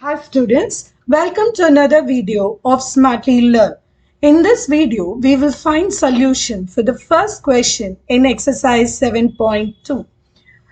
Hi students, welcome to another video of Smartly Learn. In this video, we will find solution for the first question in exercise 7.2.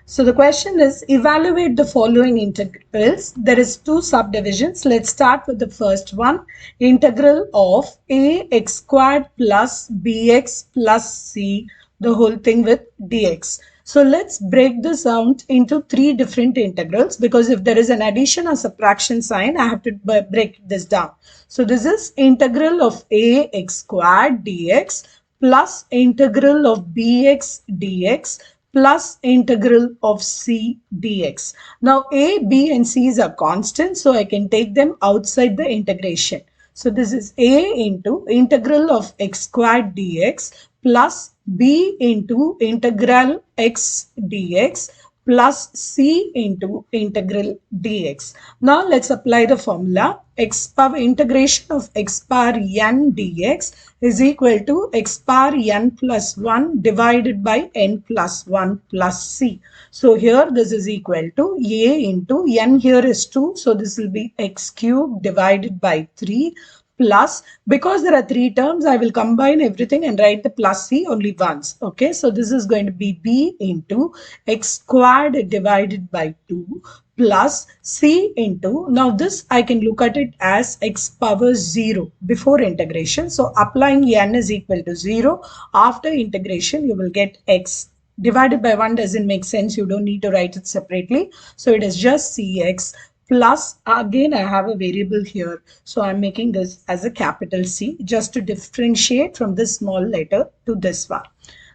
So the question is, evaluate the following integrals. There is two subdivisions. Let's start with the first one. Integral of ax squared plus bx plus c, the whole thing with dx. So let's break this out into three different integrals, because if there is an addition or subtraction sign, I have to break this down. So this is integral of ax squared dx plus integral of bx dx plus integral of c dx. Now a, b and c's are constant, so I can take them outside the integration. So this is a into integral of x squared dx plus b into integral x dx plus c into integral dx. Now let's apply the formula. X power integration of x power n dx is equal to x power n plus 1 divided by n plus 1 plus c. So here this is equal to a into n here is 2. So this will be x cubed divided by 3 plus, because there are three terms, I will combine everything and write the plus c only once. Okay, so this is going to be b into x squared divided by 2 plus c into, now this I can look at it as x power 0 before integration. So applying n is equal to 0. After integration, you will get x divided by 1 doesn't make sense. You don't need to write it separately. So it is just cx plus, again I have a variable here, so I'm making this as a capital C just to differentiate from this small letter to this one.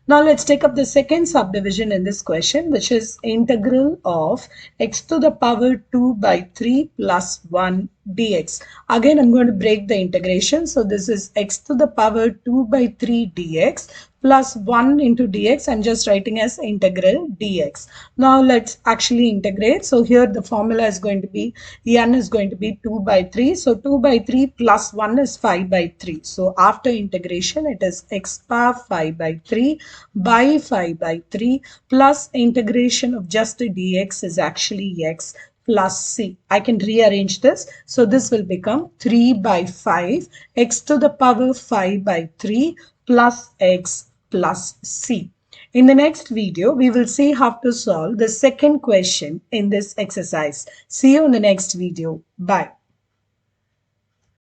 Now let's take up the second subdivision in this question, which is integral of x to the power 2 by 3 plus 1 dx. Again I'm going to break the integration. So this is x to the power 2 by 3 dx plus 1 into dx. I'm just writing as integral dx. Now let's actually integrate. So here the formula is going to be, n is going to be 2 by 3. So 2 by 3 plus 1 is 5 by 3. So after integration, it is x power 5 by 3 by 5 by 3 plus integration of just the dx is actually x plus c. I can rearrange this. So this will become 3 by 5 x to the power 5 by 3 plus x plus c. In the next video, we will see how to solve the second question in this exercise. See you in the next video. Bye.